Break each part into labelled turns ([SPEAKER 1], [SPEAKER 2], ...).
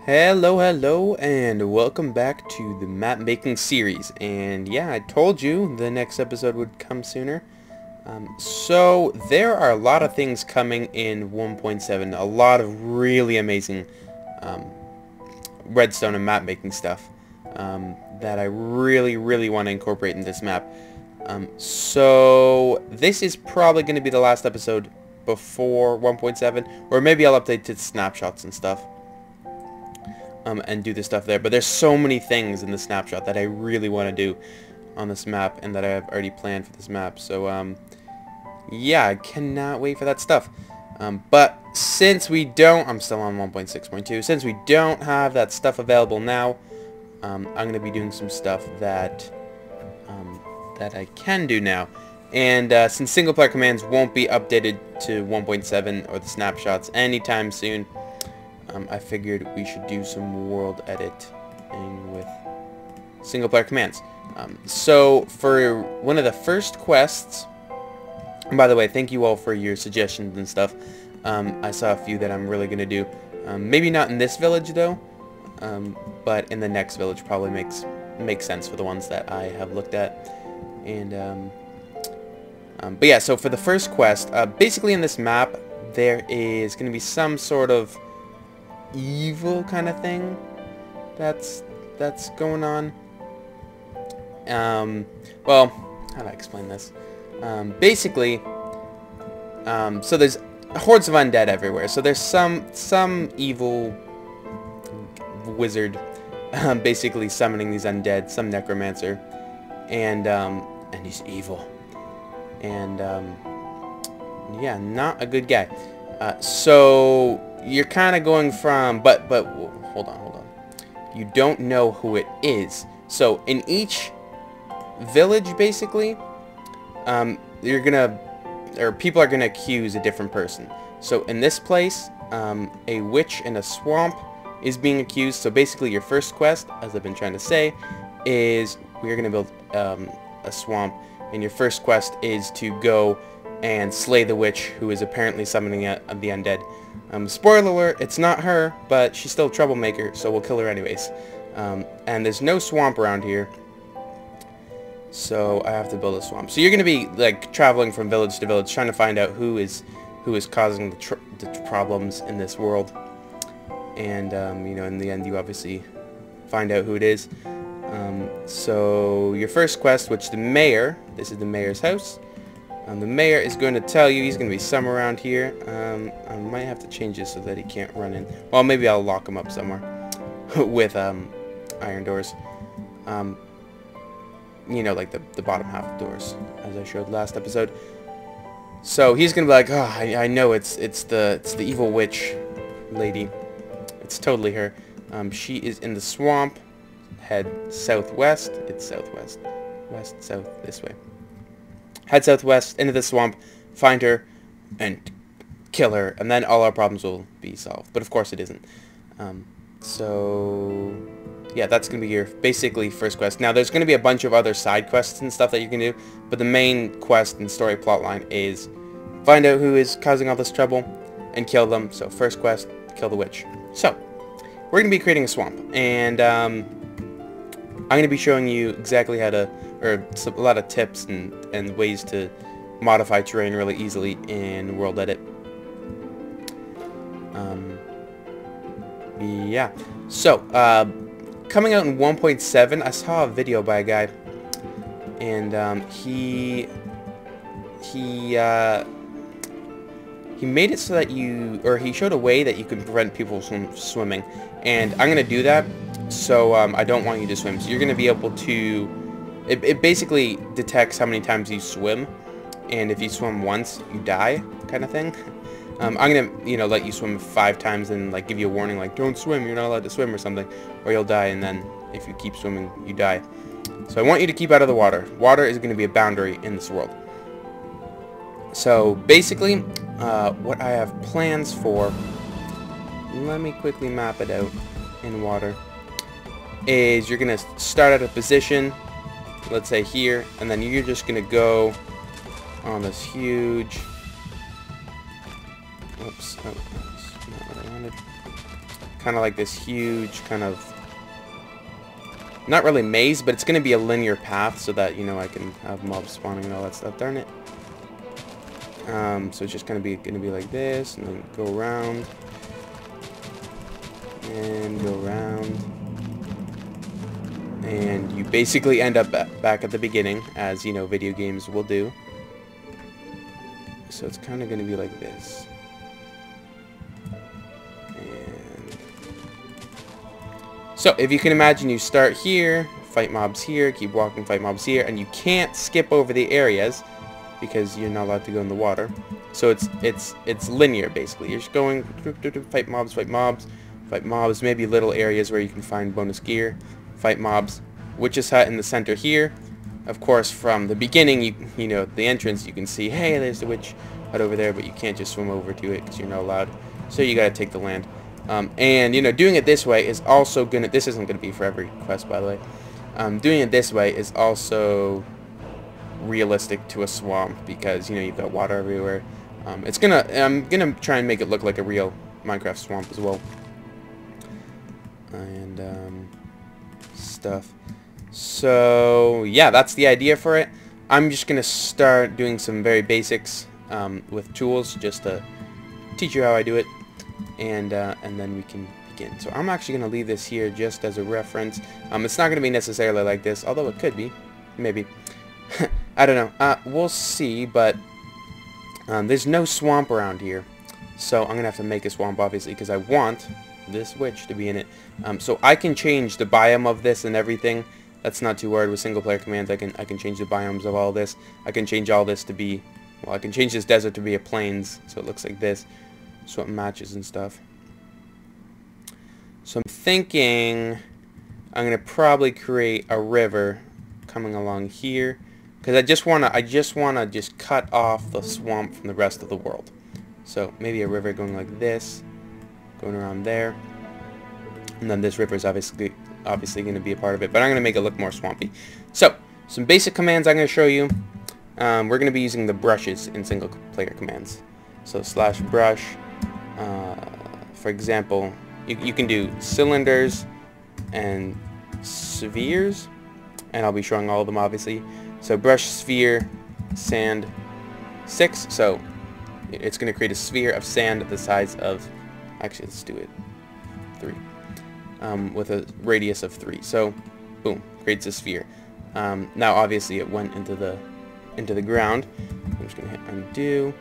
[SPEAKER 1] Hello, and welcome back to the map making series. And yeah, I told you the next episode would come sooner. So there are a lot of things coming in 1.7, a lot of really amazing redstone and map making stuff that I really want to incorporate in this map. So this is probably going to be the last episode before 1.7, or maybe I'll update to snapshots and stuff. And do the stuff there. But there's so many things in the snapshot that I really want to do on this map and that I have already planned for this map. So, yeah, I cannot wait for that stuff. But since we don't, I'm still on 1.6.2, since we don't have that stuff available now, I'm going to be doing some stuff that I can do now. And since single player commands won't be updated to 1.7 or the snapshots anytime soon, I figured we should do some world editing with single player commands. So for one of the first quests, and by the way, thank you all for your suggestions and stuff. I saw a few that I'm really going to do. Maybe not in this village though, but in the next village probably makes sense for the ones that I have looked at. And but yeah, so for the first quest, basically in this map there is going to be some sort of evil kind of thing that's going on. Well, how do I explain this? Basically, so there's hordes of undead everywhere. So there's some evil wizard basically summoning these undead, some necromancer, and he's evil, and yeah, not a good guy. So you're kind of going from, but hold on. You don't know who it is. So in each village, basically, people are gonna accuse a different person. So in this place, a witch in a swamp is being accused. So basically, your first quest, as I've been trying to say, is we're gonna build a swamp, and your first quest is to go and slay the witch who is apparently summoning the undead. Spoiler alert, it's not her, but she's still a troublemaker, so we'll kill her anyways. And there's no swamp around here, so I have to build a swamp. So you're going to be like traveling from village to village, trying to find out who is causing the problems in this world. And you know, in the end, you obviously find out who it is. So your first quest, which the mayor, this is the mayor's house. The mayor is going to tell you he's going to be somewhere around here. I might have to change this so that he can't run in. Well, maybe I'll lock him up somewhere with iron doors. You know, like the bottom half of doors, as I showed last episode. So he's going to be like, oh, I know it's the evil witch lady. It's totally her. She is in the swamp. Head southwest. It's southwest. West, south, this way. Head southwest into the swamp, find her, and kill her, and then all our problems will be solved. But of course it isn't. So yeah, that's going to be your basically first quest. Now there's going to be a bunch of other side quests and stuff that you can do, but the main quest and story plotline is find out who is causing all this trouble and kill them. So first quest, kill the witch. So we're going to be creating a swamp, and I'm going to be showing you exactly how to, or a lot of tips and ways to modify terrain really easily in World Edit. Yeah. So, coming out in 1.7, I saw a video by a guy, and he made it so that he showed a way that you can prevent people from swimming, and I'm gonna do that. So I don't want you to swim. So you're gonna be able to. It basically detects how many times you swim, and if you swim once, you die, kind of thing. I'm gonna, you know, let you swim 5 times and like give you a warning, like don't swim, you're not allowed to swim or something, or you'll die. And then if you keep swimming, you die. So I want you to keep out of the water. Water is going to be a boundary in this world. So basically, what I have plans for, let me quickly map it out in water, is you're going to start at a position, let's say here, and then you're just going to go on this huge, oops, oh, that's not what I wanted, kind of like this huge kind of, not really maze, but it's going to be a linear path so that, you know, I can have mobs spawning and all that stuff. Darn it. So it's just going to be like this, and then go around, and go around, and you basically end up back at the beginning, as, you know, video games will do. So it's kind of going to be like this. And so if you can imagine, you start here, fight mobs here, keep walking, fight mobs here, and you can't skip over the areas because you're not allowed to go in the water. So it's linear basically. You're just going fight mobs, fight mobs, fight mobs, maybe little areas where you can find bonus gear, fight mobs. Witch's hut in the center here. Of course, from the beginning, you know, the entrance, you can see, hey, there's the witch hut over there, but you can't just swim over to it because you're not allowed. So you gotta take the land. And, you know, doing it this way is also gonna, this isn't gonna be for every quest, by the way. Doing it this way is also realistic to a swamp because, you know, you've got water everywhere. I'm gonna try and make it look like a real Minecraft swamp as well. And, stuff. So yeah, that's the idea for it. I'm just gonna start doing some very basics with tools just to teach you how I do it, and then we can begin. So I'm actually gonna leave this here just as a reference. It's not gonna be necessarily like this, although it could be, maybe. I don't know. We'll see, but there's no swamp around here, so I'm gonna have to make a swamp, obviously, because I want this witch to be in it. So I can change the biome of this and everything. That's not too hard with single player commands. I can change the biomes of all this. I can change all this to be, well, I can change this desert to be a plains, so it looks like this, so it matches and stuff. So I'm thinking I'm gonna probably create a river coming along here, because I just wanna cut off the swamp from the rest of the world. So maybe a river going like this, going around there, and then this river is obviously going to be a part of it, but I'm going to make it look more swampy. So some basic commands I'm going to show you. We're going to be using the brushes in single player commands. So /brush, for example, you can do cylinders and spheres, and I'll be showing all of them, obviously. So brush, sphere, sand, 6, so it's going to create a sphere of sand the size of, actually let's do it 3, with a radius of 3. So boom, creates a sphere. Now obviously it went into the ground. I'm just going to hit undo,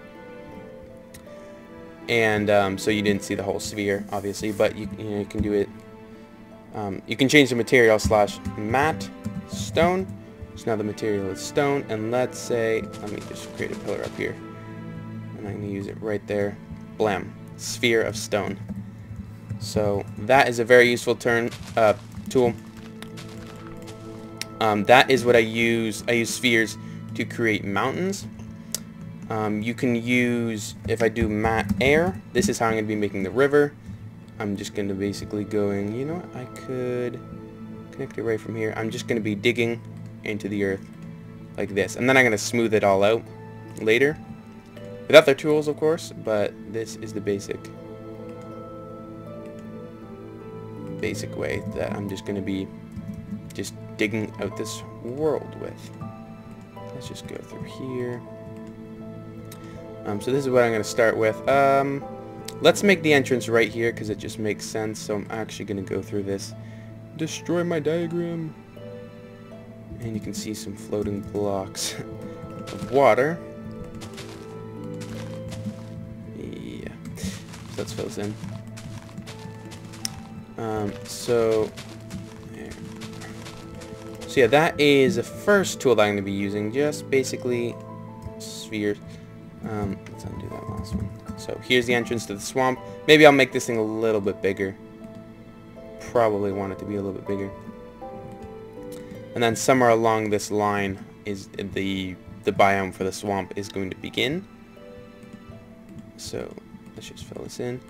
[SPEAKER 1] and so you didn't see the whole sphere, obviously, but you can do it. You can change the material /matte stone. So now the material is stone, and let's say, let me just create a pillar up here, and I'm going to use it right there. Blam, sphere of stone. So that is a very useful tool. That is what I use. I use spheres to create mountains. You can use, if I do matte air, this is how I'm going to be making the river. I'm just going to basically going, you know what, I could connect it right from here. I'm just going to be digging into the earth like this, and then I'm going to smooth it all out later with other tools, of course, but this is the basic way that I'm just going to be just digging out this world with. Let's just go through here. So this is what I'm going to start with. Let's make the entrance right here because it just makes sense. So I'm actually going to go through this, destroy my diagram, and you can see some floating blocks of water. Yeah, so let's fill this in. So yeah, that is the first tool that I'm going to be using, just basically spheres. Let's undo that last one. So here's the entrance to the swamp. Maybe I'll make this thing a little bit bigger. Probably want it to be a little bit bigger. And then somewhere along this line is the biome for the swamp is going to begin. So let's just fill this in.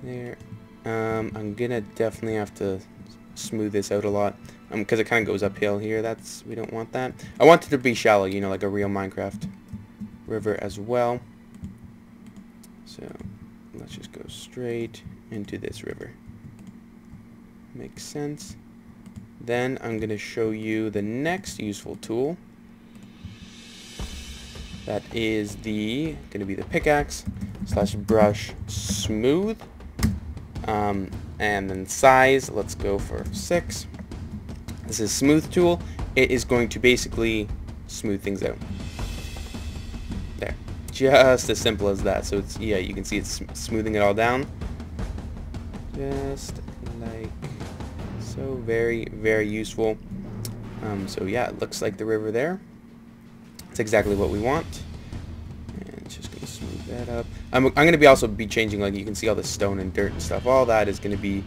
[SPEAKER 1] There. I'm gonna definitely have to smooth this out a lot because it kind of goes uphill here. We don't want that. I want it to be shallow, you know, like a real Minecraft river as well. So let's just go straight into this river. Makes sense. Then I'm going to show you the next useful tool. That is going to be the pickaxe / brush smooth. And then size, let's go for 6. This is smooth tool. It is going to basically smooth things out. There. Just as simple as that. So it's, yeah, you can see it's smoothing it all down. Just like so. Very, very useful. So yeah, it looks like the river there. It's exactly what we want. And it's just gonna smooth that up. I'm gonna also be changing, like, you can see all the stone and dirt and stuff. All that is gonna be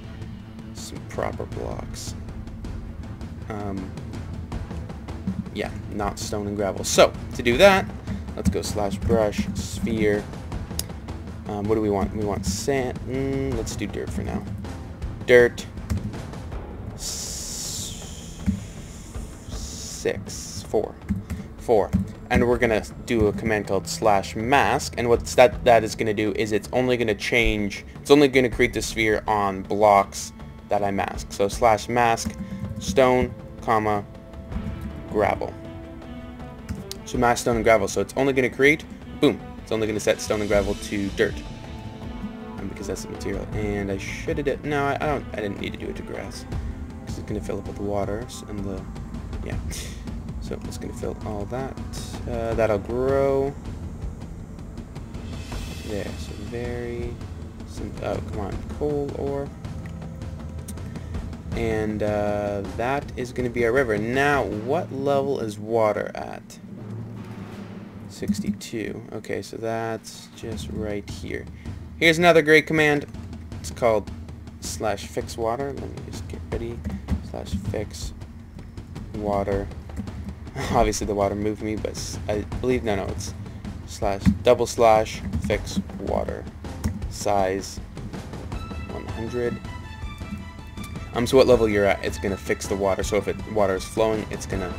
[SPEAKER 1] some proper blocks. Yeah, not stone and gravel. So to do that, let's go / brush sphere. What do we want? We want sand. Let's do dirt for now. Dirt. 4. And we're gonna do a command called /mask. And what that is gonna do is it's only gonna create the sphere on blocks that I mask. So /mask stone, comma, gravel. So mask stone and gravel. So it's only gonna create, boom. It's only gonna set stone and gravel to dirt. Because that's the material. And I should have did. No, I didn't need to do it to grass. Because it's gonna fill up with water and the, yeah. So it's going to fill all that. That'll grow. There. So very simple. Oh, come on. Coal ore. And that is going to be our river. Now, what level is water at? 62. Okay, so that's just right here. Here's another great command. It's called /fix water. Let me just get ready. /fix water. Obviously the water moved me, but I believe, no, it's / fix water, size 100. So what level you're at, it's gonna fix the water. So if water is flowing, it's gonna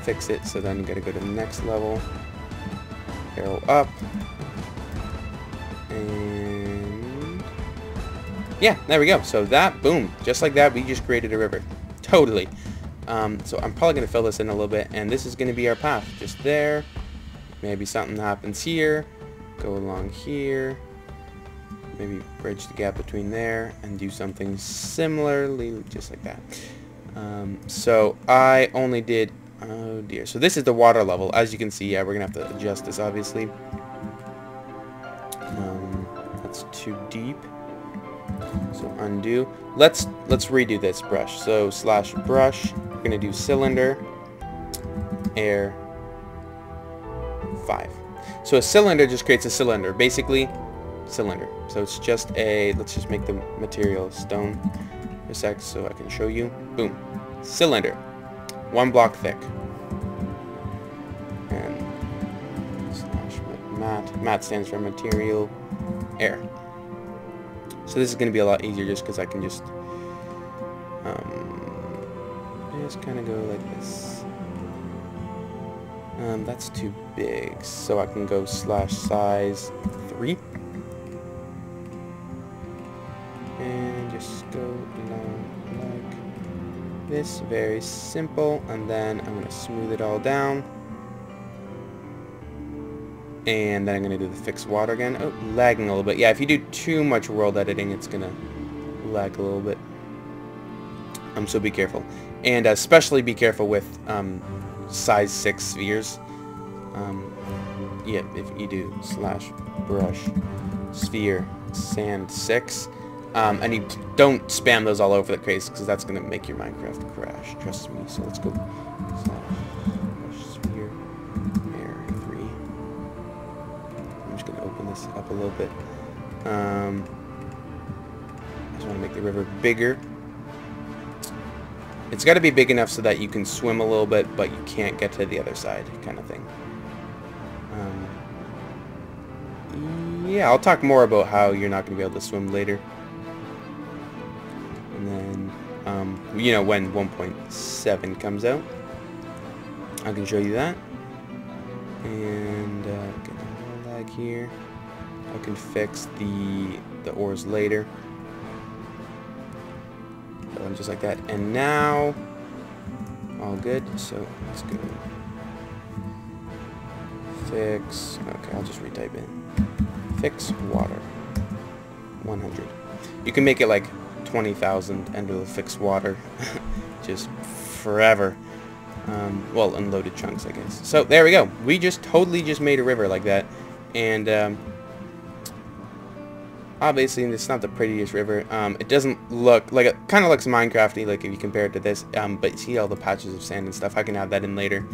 [SPEAKER 1] fix it. So then you gotta go to the next level, arrow up, and yeah, there we go. So that, boom, just like that, we just created a river. Totally. So I'm probably going to fill this in a little bit, and this is going to be our path. Just there. Maybe something happens here. Go along here. Maybe bridge the gap between there, and do something similarly, just like that. So I only did, oh dear. So this is the water level. As you can see, yeah, we're going to have to adjust this, obviously. That's too deep. So undo. Let's redo this brush. So /brush. We're gonna do cylinder, air, 5. So a cylinder just creates a cylinder, basically cylinder. So it's just a, let's just make the material stone for a sec so I can show you. Boom, cylinder, 1 block thick. And /mat stands for material, air. So this is going to be a lot easier just because I can just kind of go like this. That's too big, so I can go /size 3 and just go along like this. Very simple. And then I'm going to smooth it all down. And then I'm going to do the fix water again. Oh, lagging a little bit. Yeah, if you do too much world editing, it's going to lag a little bit. So be careful. And especially be careful with size 6 spheres. Yeah, if you do /brush sphere sand 6. And you don't spam those all over the place because that's going to make your Minecraft crash. Trust me. So let's go /brush sphere air 3. I'm just going to open this up a little bit. I just want to make the river bigger. It's got to be big enough so that you can swim a little bit, but you can't get to the other side, kind of thing. Yeah, I'll talk more about how you're not going to be able to swim later. And then, you know, when 1.7 comes out, I can show you that. And get a little lag here. I can fix the ores later. So I'm just like that. And now, all good. So let's go. Fix. Okay, I'll just retype in. Fix water. 100. You can make it like 20,000 and it'll fix water. Just forever. Well, unloaded chunks, I guess. So there we go. We just totally just made a river like that. And obviously it's not the prettiest river. It doesn't look like, it kind of looks Minecrafty, like if you compare it to this. But see all the patches of sand and stuff. I can add that in later.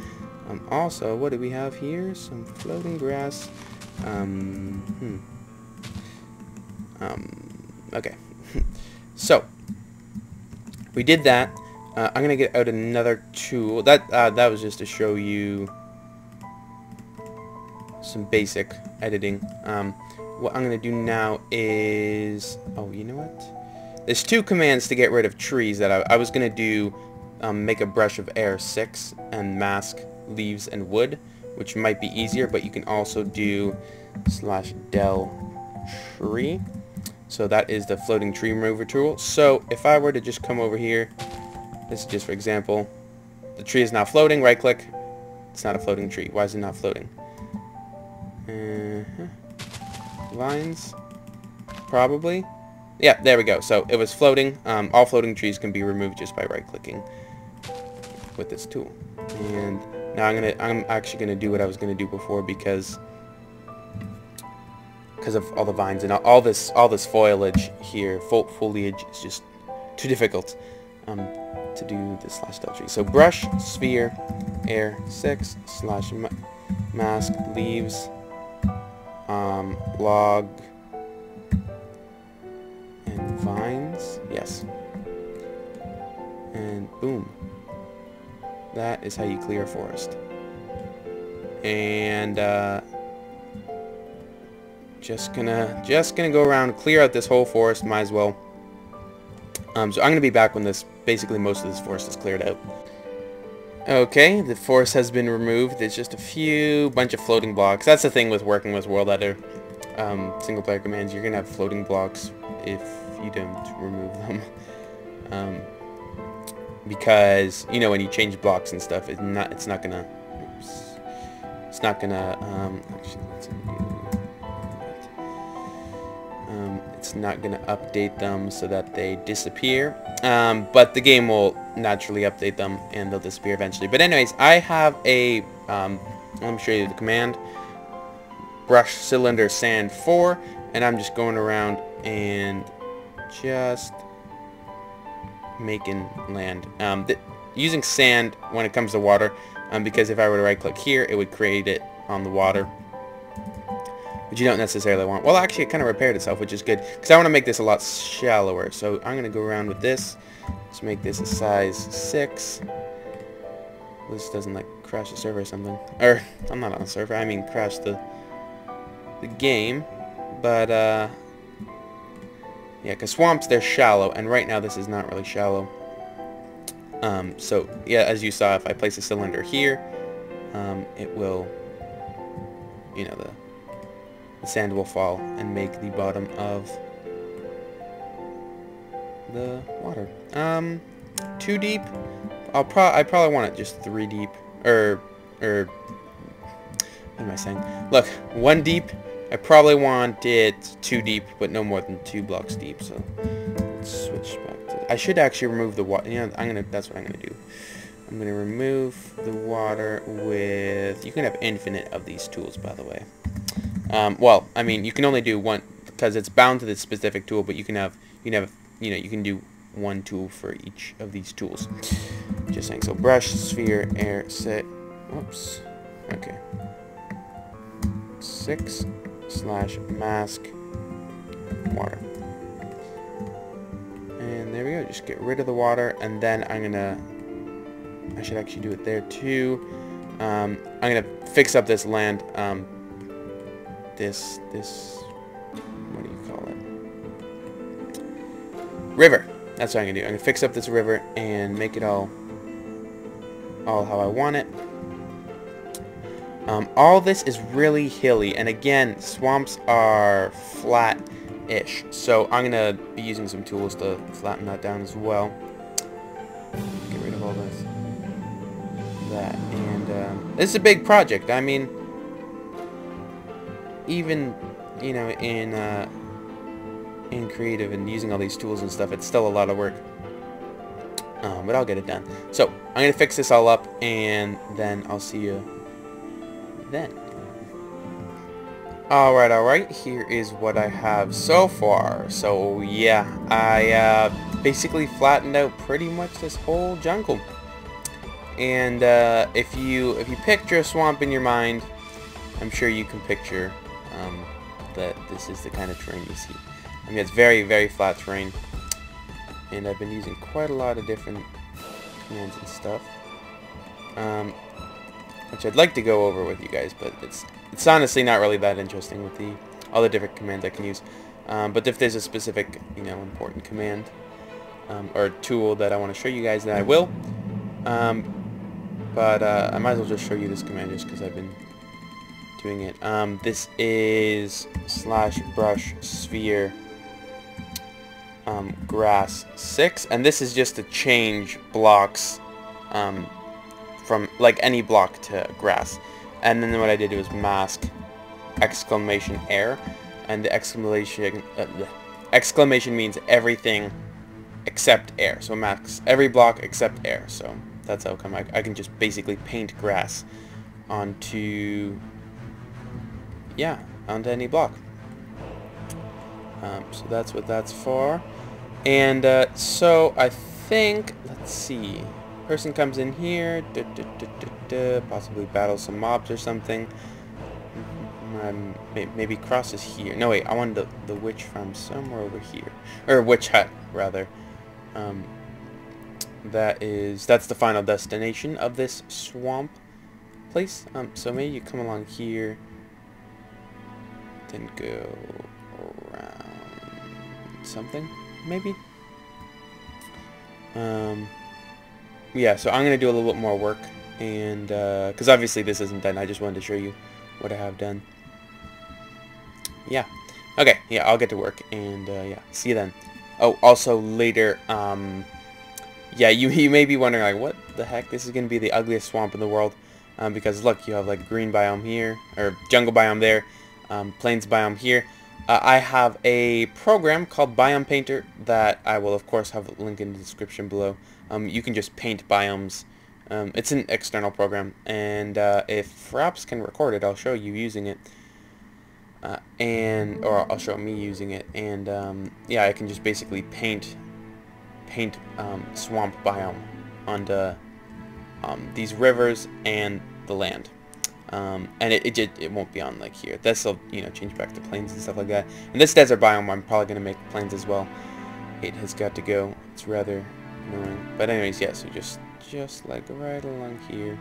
[SPEAKER 1] Also, what do we have here? Some floating grass. Okay. So we did that. I'm gonna get out another tool. That was just to show you some basic editing. What I'm gonna do now is, oh, you know what? There's two commands to get rid of trees that I was gonna do. Make a brush of air 6 and mask leaves and wood, which might be easier, but you can also do /del tree. So that is the floating tree remover tool. So if I were to just come over here, this is just for example, the tree is now floating, right click, it's not a floating tree. Why is it not floating? Lines, probably. Yeah, there we go. So it was floating. All floating trees can be removed just by right clicking with this tool. And now I'm actually gonna do what I was gonna do before because of all the vines and all this foliage here. Foliage is just too difficult to do this /del tree. So brush, sphere, air 6 / mask leaves, log, and vines. Yes. And boom. That is how you clear a forest. And just gonna go around, clear out this whole forest. Might as well. So I'm gonna be back when basically most of this forest is cleared out. Okay, the forest has been removed. There's just a bunch of floating blocks. That's the thing with working with world editor single player commands. You're gonna have floating blocks if you don't remove them. Because, you know, when you change blocks and stuff, it's not gonna actually, let's undo that. It's not gonna update them so that they disappear, but the game will naturally update them and they'll disappear eventually. But anyways, I have a let me show you the command: brush cylinder sand 4, and I'm just going around and just making land. Using sand when it comes to water, because if I were to right click here, it would create it on the water, which you don't necessarily want. Well, actually it kind of repaired itself, which is good, because I want to make this a lot shallower. So I'm going to go around with this. Let's make this a size 6. This doesn't like crash the server or something. Or, I'm not on a server, I mean crash the game. But yeah, because swamps, they're shallow, and right now this is not really shallow. So yeah, as you saw, if I place a cylinder here, it will, you know, the sand will fall and make the bottom of the water. Too deep? I probably want it just 3 deep, or what am I saying? Look, 1 deep. I probably want it 2 deep, but no more than 2 blocks deep. So let's switch back to. I should actually remove the water. You know, that's what I'm gonna do. I'm gonna remove the water with. You can have infinite of these tools, by the way. Well, I mean, you can only do one because it's bound to this specific tool, but you can do 1 tool for each of these tools. Just saying. So brush, sphere, air, set. Whoops. Okay. 6 / mask water. And there we go. Just get rid of the water, and then I should actually do it there too. I'm gonna fix up this land. This what do you call it? River. That's what I'm gonna do. I'm gonna fix up this river and make it all how I want it. All this is really hilly, and again, swamps are flat-ish, so I'm gonna be using some tools to flatten that down as well. Get rid of all this, that, and this is a big project. I mean, even you know, in creative and using all these tools and stuff, it's still a lot of work. But I'll get it done. So I'm gonna fix this all up, and then I'll see you then. Alright, here is what I have so far. So yeah, I basically flattened out pretty much this whole jungle. And if you picture a swamp in your mind, I'm sure you can picture that this is the kind of terrain you see. I mean, it's very, very flat terrain, and I've been using quite a lot of different commands and stuff, which I'd like to go over with you guys, but it's honestly not really that interesting with all the different commands I can use. But if there's a specific, you know, important command or tool that I want to show you guys, then I will. But I might as well just show you this command just because I've been doing it. This is /brush/sphere grass 6, and this is just to change blocks from like any block to grass. And then what I did was mask !air, and the exclamation means everything except air, so masks every block except air. So that's how come I can just basically paint grass onto any block. So that's what that's for. And so I think, let's see, person comes in here, possibly battles some mobs or something. Maybe crosses here. No wait, I wanted the witch farm somewhere over here, or witch hut rather. That's the final destination of this swamp place. So maybe you come along here, then go around something, maybe. Yeah, so I'm gonna do a little bit more work, and because obviously this isn't done, I just wanted to show you what I have done. Yeah. Okay, yeah, I'll get to work, and yeah, see you then. Oh, also later, yeah, you may be wondering, like, what the heck? This is gonna be the ugliest swamp in the world, because look, you have like green biome here, or jungle biome there, plains biome here. I have a program called Biome Painter that I will of course have a link in the description below. You can just paint biomes. It's an external program, and if Fraps can record it, I'll show you using it, or I'll show me using it, and yeah, I can just basically paint swamp biome onto these rivers and the land. And it won't be on like here. This will, you know, change back to plains and stuff like that. And this desert biome, I'm probably gonna make plains as well. It has got to go. It's rather annoying. But anyways, yeah. So just like right along here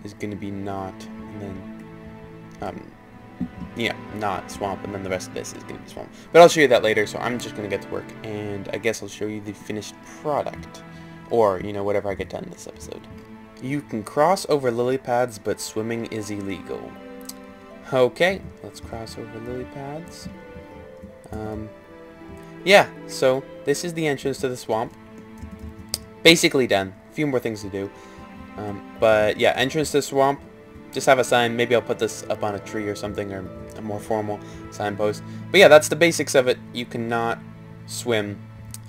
[SPEAKER 1] is gonna be not, and then yeah, not swamp, and then the rest of this is gonna be swamp. But I'll show you that later. So I'm just gonna get to work, and I guess I'll show you the finished product, or you know, whatever I get done in this episode. You can cross over lily pads, but swimming is illegal. Okay, let's cross over lily pads. Yeah, so this is the entrance to the swamp. Basically done. A few more things to do. But yeah, entrance to the swamp. Just have a sign. Maybe I'll put this up on a tree or something, or a more formal signpost. But yeah, that's the basics of it. You cannot swim,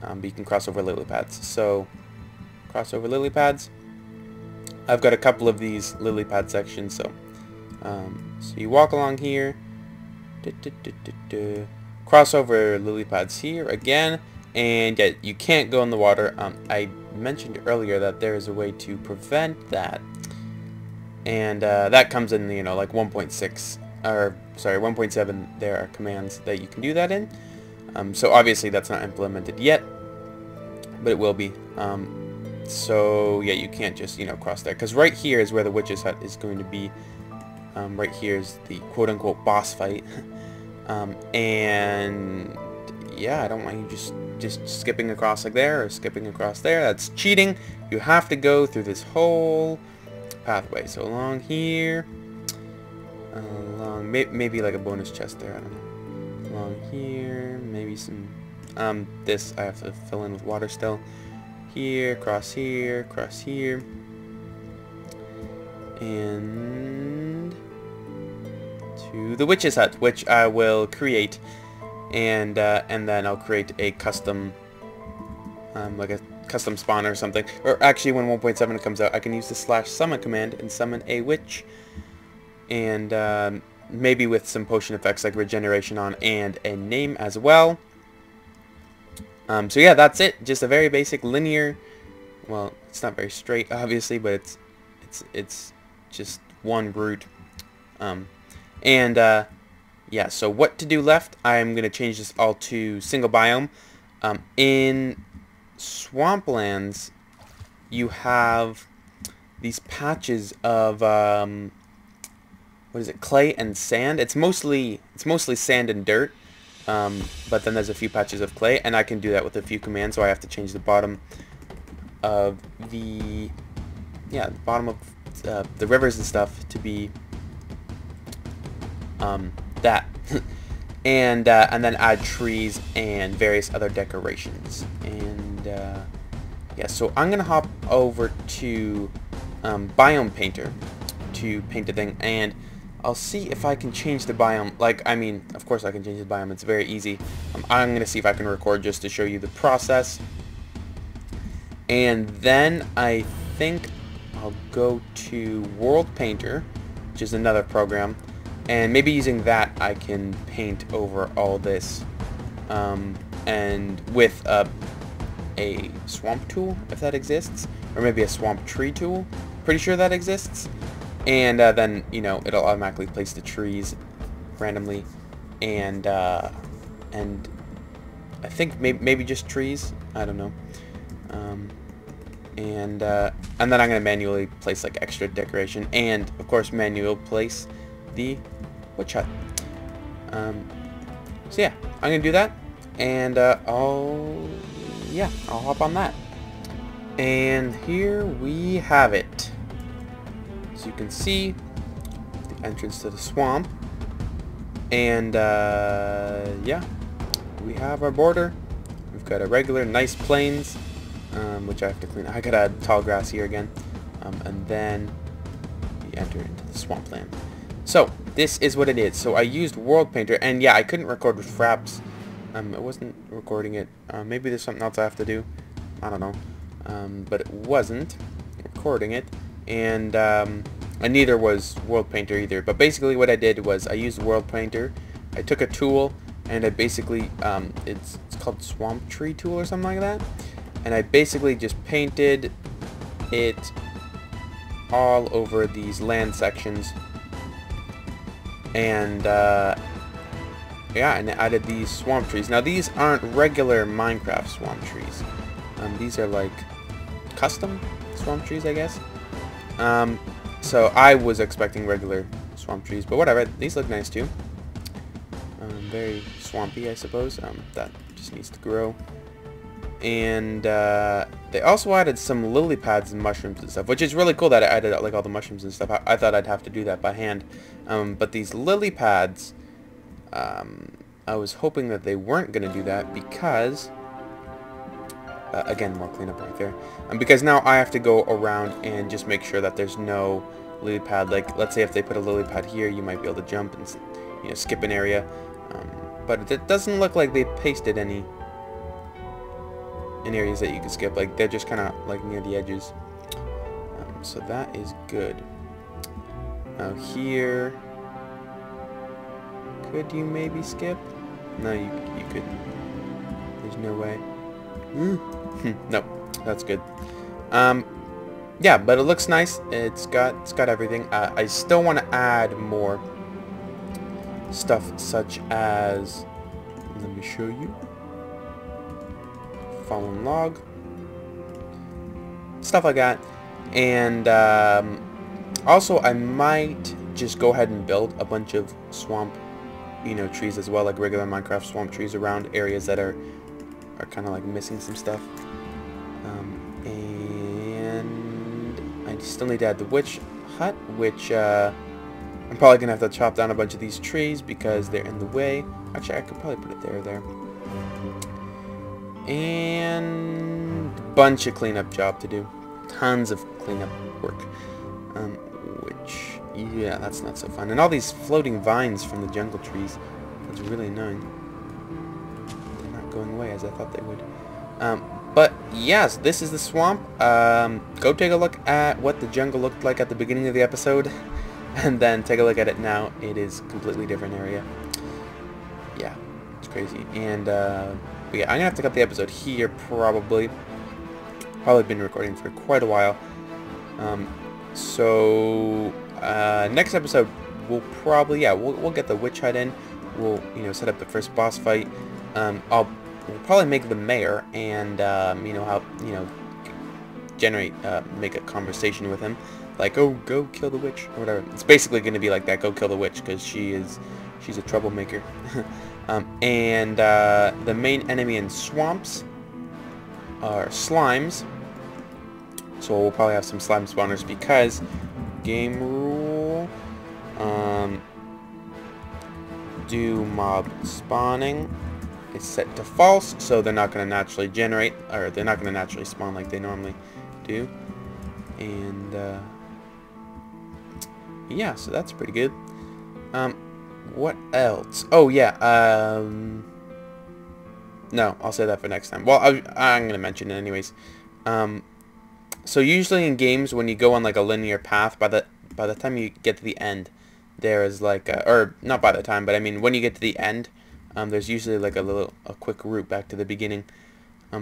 [SPEAKER 1] but you can cross over lily pads. So, cross over lily pads. I've got a couple of these lily pad sections, so so you walk along here, cross over lily pads here again, and yeah, you can't go in the water. I mentioned earlier that there is a way to prevent that, and that comes in, you know, like 1.6, or sorry, 1.7. There are commands that you can do that in. So obviously that's not implemented yet, but it will be. So yeah, you can't just, you know, cross there, because right here is where the witch's hut is going to be. Right here is the quote-unquote boss fight. And yeah, I don't want you just skipping across like there or skipping across there. That's cheating. You have to go through this whole pathway. So along here, along, maybe like a bonus chest there, I don't know. Along here, maybe some, this I have to fill in with water still. Here, cross here, and to the witch's hut, which I will create, and then I'll create a custom, like a custom spawn or something. Or actually, when 1.7 comes out, I can use the /summon command and summon a witch, and maybe with some potion effects like regeneration on and a name as well. So yeah, that's it. Just a very basic linear. Well, it's not very straight, obviously, but it's just one route. Yeah. So what to do left? I'm gonna change this all to single biome. In swamplands, you have these patches of what is it? Clay and sand. It's mostly sand and dirt. But then there's a few patches of clay, and I can do that with a few commands. So I have to change the bottom of the the rivers and stuff to be that, and then add trees and various other decorations. And yeah, so I'm gonna hop over to Biome Painter to paint the thing, and I'll see if I can change the biome. Like, I mean, of course I can change the biome. It's very easy. I'm going to see if I can record just to show you the process. And then I think I'll go to World Painter, which is another program. And maybe using that I can paint over all this. And with a swamp tool, if that exists. Or maybe a swamp tree tool. Pretty sure that exists. And then, you know, it'll automatically place the trees randomly, and I think maybe just trees. I don't know. And then I'm gonna manually place like extra decoration, and of course manual place the witch hut. So yeah, I'm gonna do that, and I'll hop on that. And here we have it. You can see the entrance to the swamp, and yeah, we have our border. We've got a regular nice plains, which I have to clean. I gotta add tall grass here again, and then we enter into the swampland. So this is what it is. So I used World Painter, and yeah, I couldn't record with Fraps. It wasn't recording it. Maybe there's something else I have to do. I don't know, but it wasn't recording it. And neither was World Painter either. But basically what I did was I used World Painter. I took a tool, and I basically, it's called Swamp Tree Tool or something like that. And I basically just painted it all over these land sections. And, yeah, and I added these swamp trees. Now these aren't regular Minecraft swamp trees. These are like custom swamp trees, I guess. So I was expecting regular swamp trees, but whatever, these look nice too. Very swampy, I suppose. That just needs to grow. And they also added some lily pads and mushrooms and stuff, which is really cool that I added like all the mushrooms and stuff. I thought I'd have to do that by hand. But these lily pads, I was hoping that they weren't going to do that because... again, more cleanup right there. Because now I have to go around and just make sure that there's no lily pad. Like, let's say if they put a lily pad here, you might be able to jump and, you know, skip an area. But it doesn't look like they pasted any in areas that you can skip. Like, they're just kind of like near the edges. So that is good. Now here, could you maybe skip? No, you couldn't. There's no way. Nope, that's good. Yeah, but it looks nice. It's got everything. I still want to add more stuff, such as, let me show you, fallen log, stuff like that. And also I might just go ahead and build a bunch of swamp, you know, trees as well, like regular Minecraft swamp trees around areas that are kind of like missing some stuff. And I still need to add the witch hut, which, or I'm probably going to have to chop down a bunch of these trees because they're in the way. Actually, I could probably put it there or there. And a bunch of cleanup job to do. Tons of cleanup work. Which, yeah, that's not so fun. And all these floating vines from the jungle trees. That's really annoying. They're not going away as I thought they would. But yes, this is the swamp. Go take a look at what the jungle looked like at the beginning of the episode. And then take a look at it now. It is a completely different area. Yeah, it's crazy. And, but yeah, I'm going to have to cut the episode here, probably. Probably been recording for quite a while. Next episode, we'll probably, yeah, we'll get the witch hut in. We'll, set up the first boss fight. We'll probably make the mayor and, help, generate, make a conversation with him. Like, oh, go kill the witch, or whatever. It's basically going to be like that, go kill the witch, because she's a troublemaker. The main enemy in swamps are slimes. So we'll probably have some slime spawners because game rule, do mob spawning is set to false, so they're not going to naturally generate, or they're not going to naturally spawn like they normally do. And yeah, so that's pretty good. What else? Oh yeah, no, I'll say that for next time. Well, I'm gonna mention it anyways. So usually in games, when you go on like a linear path, by the time you get to the end, there is like or not by the time, but I mean when you get to the end, there's usually like a quick route back to the beginning.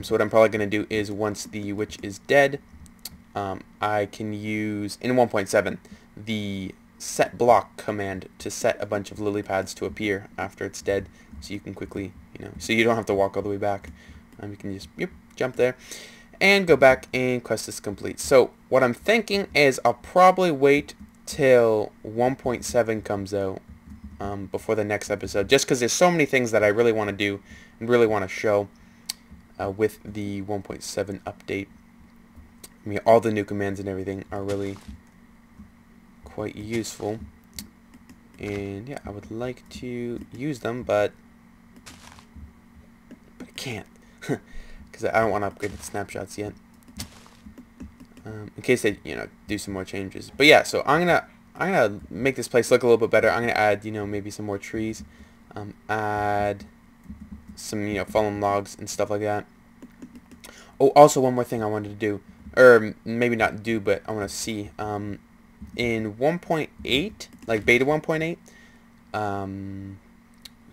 [SPEAKER 1] So what I'm probably gonna do is once the witch is dead, I can use in 1.7 the set block command to set a bunch of lily pads to appear after it's dead, so you can quickly, so you don't have to walk all the way back. You can just jump there and go back and quest is complete. So what I'm thinking is I'll probably wait till 1.7 comes out before the next episode, just because there's so many things that I really want to do and really want to show with the 1.7 update. I mean, all the new commands and everything are really quite useful, and yeah, I would like to use them, but I can't because I don't want to upgrade the snapshots yet, in case they do some more changes. But yeah, so I'm gonna make this place look a little bit better. I'm gonna add maybe some more trees, add some fallen logs and stuff like that. Oh, also one more thing I wanted to do, or maybe not do, but I want to see. In 1.8, like beta 1.8,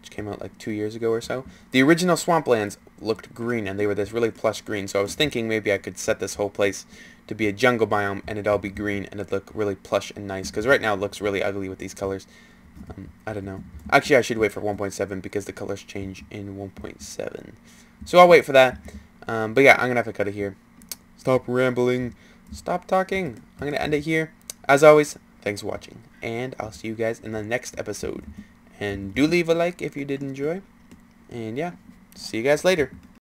[SPEAKER 1] which came out like 2 years ago or so, the original swamplands looked green, and they were this really plush green. So I was thinking maybe I could set this whole place to be a jungle biome, and it'd all be green, and it'd look really plush and nice. Because right now it looks really ugly with these colors. I don't know. Actually, I should wait for 1.7 because the colors change in 1.7. So I'll wait for that. But yeah, I'm gonna have to cut it here. Stop rambling. Stop talking. I'm gonna end it here. As always, thanks for watching, and I'll see you guys in the next episode. And do leave a like if you did enjoy. And yeah, see you guys later.